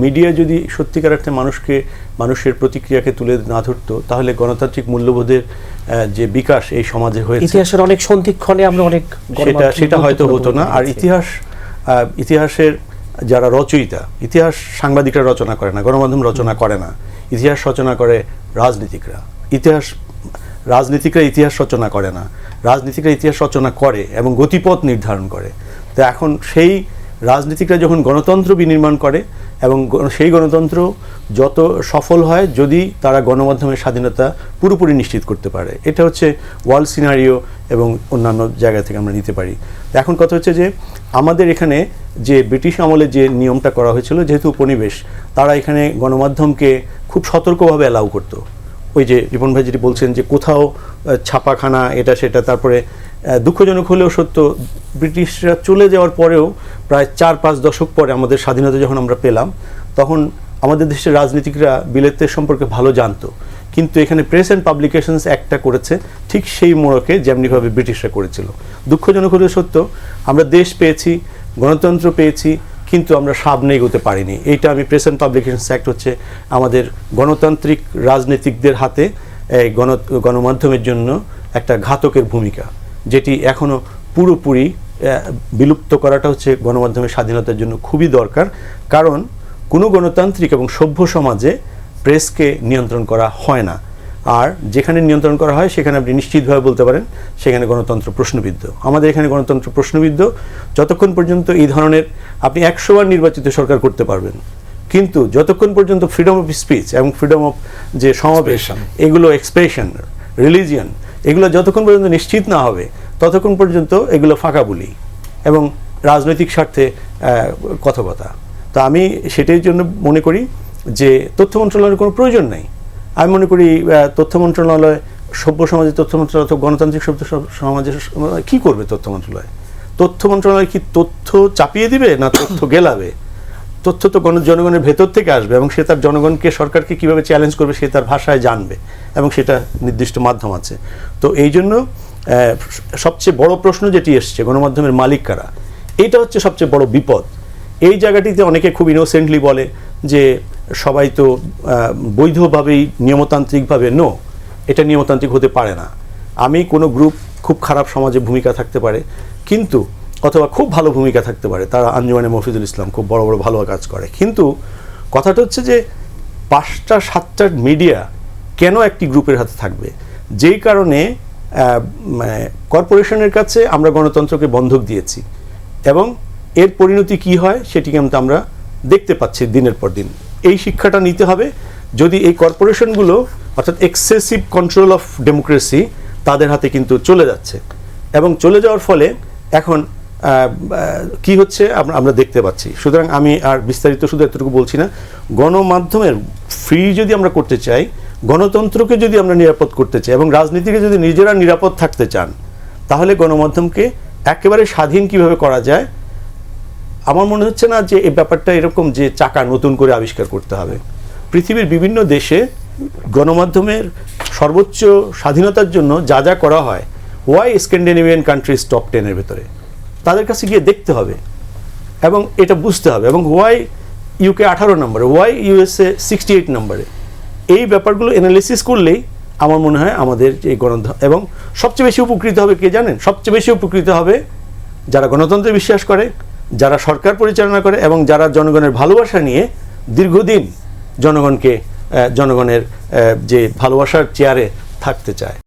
Media যদি সত্যিকার অর্থে মানুষের প্রতিক্রিয়াকে তুলে না ধরতো তাহলে গণতান্ত্রিক মূল্যবোধের যে বিকাশ এই সমাজে হয়েছে ইতিহাসের অনেক সন্ধিক্ষণে আমরা অনেক সেটা হয়তো হতো না। আর ইতিহাসের যারা রচয়িতা, ইতিহাস সাংবাদিকরা রচনা করে না, গণমাধ্যম রচনা করে না, ইতিহাস রচনা করে রাজনীতিকরা। রাজনীতিকরা ইতিহাস রচনা করে না, রাজনীতিকরা ইতিহাস রচনা করে এবং গতিপথ নির্ধারণ করে। তো এখন সেই রাজনীতিকরা যখন গণতন্ত্র বিনির্মাণ করে এবং সেই গণতন্ত্র যত সফল হয় যদি তারা গণমাধ্যমের স্বাধীনতা পুরোপুরি নিশ্চিত করতে পারে। এটা হচ্ছে ওয়ার্ল্ড সিনারিও এবং অন্যান্য জায়গা থেকে আমরা নিতে পারি। এখন কথা হচ্ছে যে আমাদের এখানে যে ব্রিটিশ আমলে যে নিয়মটা করা হয়েছিল, যেহেতু উপনিবেশ, তারা এখানে গণমাধ্যমকে খুব সতর্কভাবে অ্যালাউ করতো। ওই যে রিপন ভাই যেটি বলছেন যে কোথাও ছাপাখানা এটা সেটা, তারপরে দুঃখজনক হলেও সত্য, ব্রিটিশরা চলে যাওয়ার পরেও প্রায় 4-5 দশক পরে আমাদের স্বাধীনতা যখন আমরা পেলাম তখন আমাদের দেশের রাজনীতিকরা বিলেতের সম্পর্কে ভালো জানতো, কিন্তু এখানে প্রেস অ্যান্ড পাবলিকেশনস অ্যাক্টটা করেছে ঠিক সেই মোড়কে যেমনিভাবে ব্রিটিশরা করেছিল। দুঃখজনক হলেও সত্য, আমরা দেশ পেয়েছি, গণতন্ত্র পেয়েছি, কিন্তু আমরা সামনে এগোতে পারিনি। এইটা আমি প্রেস অ্যান্ড পাবলিকেশনস অ্যাক্ট হচ্ছে আমাদের গণতান্ত্রিক রাজনীতিকদের হাতে গণমাধ্যমের জন্য একটা ঘাতকের ভূমিকা, যেটি এখনও পুরোপুরি বিলুপ্ত করাটা হচ্ছে গণমাধ্যমের স্বাধীনতার জন্য খুবই দরকার। কারণ কোনো গণতান্ত্রিক এবং সভ্য সমাজে প্রেসকে নিয়ন্ত্রণ করা হয় না, আর যেখানে নিয়ন্ত্রণ করা হয় সেখানে আপনি নিশ্চিতভাবে বলতে পারেন সেখানে গণতন্ত্র প্রশ্নবিদ্ধ। আমাদের এখানে গণতন্ত্র প্রশ্নবিদ্ধ যতক্ষণ পর্যন্ত এই ধরনের আপনি 100 বার নির্বাচিত সরকার করতে পারবেন, কিন্তু যতক্ষণ পর্যন্ত ফ্রিডম অফ স্পিচ এবং ফ্রিডম অফ যে সমাবেশ, এগুলো এক্সপ্রেশন, রিলিজিয়ন, এগুলো যতক্ষণ পর্যন্ত নিশ্চিত না হবে ততক্ষণ পর্যন্ত এগুলো ফাঁকা বলি এবং রাজনৈতিক স্বার্থে কথকতা। তো আমি সেটার জন্য মনে করি যে তথ্য মন্ত্রণালয়ের কোনো প্রয়োজন নেই। আমি মনে করি তথ্য মন্ত্রণালয়, সভ্য সমাজের তথ্য মন্ত্রণালয়, গণতান্ত্রিক সভ্য সমাজের কী করবে তথ্য মন্ত্রণালয়? তথ্য মন্ত্রণালয় কি তথ্য চাপিয়ে দিবে না তথ্য গেলাবে? তথ্য তো জনগণের ভেতর থেকে আসবে এবং সে তার জনগণকে, সরকারকে কীভাবে চ্যালেঞ্জ করবে সে তার ভাষায় জানবে এবং সেটা নির্দিষ্ট মাধ্যম আছে। তো এই জন্য সবচেয়ে বড় প্রশ্ন যেটি এসছে গণমাধ্যমের মালিক কারা, এইটা হচ্ছে সবচেয়ে বড় বিপদ। এই জায়গাটিতে অনেকে খুব ইনোসেন্টলি বলে যে সবাই তো বৈধভাবেই নিয়মতান্ত্রিকভাবে, নো, এটা নিয়মতান্ত্রিক হতে পারে না। আমি কোনো গ্রুপ খুব খারাপ সমাজে ভূমিকা থাকতে পারে, কিন্তু অথবা খুব ভালো ভূমিকা থাকতে পারে, তারা আঞ্জুমানে মফিজুল ইসলাম খুব বড় বড় ভালো কাজ করে, কিন্তু কথাটা হচ্ছে যে 5টা-7টা মিডিয়া কেন একটি গ্রুপের হাতে থাকবে? যেই কারণে কর্পোরেশনের কাছে আমরা গণতন্ত্রকে বন্ধক দিয়েছি এবং এর পরিণতি কি হয় সেটি কিন্তু আমরা দেখতে পাচ্ছি দিনের পর দিন। এই শিক্ষাটা নিতে হবে। যদি এই কর্পোরেশনগুলো অর্থাৎ এক্সেসিভ কন্ট্রোল অফ ডেমোক্রেসি তাদের হাতে কিন্তু চলে যাচ্ছে এবং চলে যাওয়ার ফলে এখন কি হচ্ছে আমরা দেখতে পাচ্ছি। সুতরাং আমি আর বিস্তারিত শুধু এতটুকু বলছি না, গণমাধ্যমের ফ্রি যদি আমরা করতে চাই, গণতন্ত্রকে যদি আমরা নিরাপদ করতে চাই এবং রাজনীতিকে যদি নিজেরা নিরাপদ থাকতে চান, তাহলে গণমাধ্যমকে একেবারে স্বাধীন কিভাবে করা যায়, আমার মনে হচ্ছে না যে এই ব্যাপারটা এরকম যে চাকা নতুন করে আবিষ্কার করতে হবে। পৃথিবীর বিভিন্ন দেশে গণমাধ্যমের সর্বোচ্চ স্বাধীনতার জন্য যা যা করা হয়, ওয়াই স্ক্যান্ডিনেভিয়ান কান্ট্রিজ টপ 10-এর ভেতরে, তাদের কাছে গিয়ে দেখতে হবে এবং এটা বুঝতে হবে। এবং ওয়াই ইউকে 18 নম্বরে, ওয়াই ইউএসএ 68 নম্বরে, এই ব্যাপারগুলো অ্যানালিসিস করলেই আমার মনে হয় আমাদের এই এবং সবচেয়ে বেশি উপকৃত হবে কে জানেন? সবচেয়ে বেশি উপকৃত হবে যারা গণতন্ত্রে বিশ্বাস করে, যারা সরকার পরিচালনা করে এবং যারা জনগণের ভালোবাসা নিয়ে দীর্ঘদিন জনগণের যে ভালোবাসার চেয়ারে থাকতে চায়।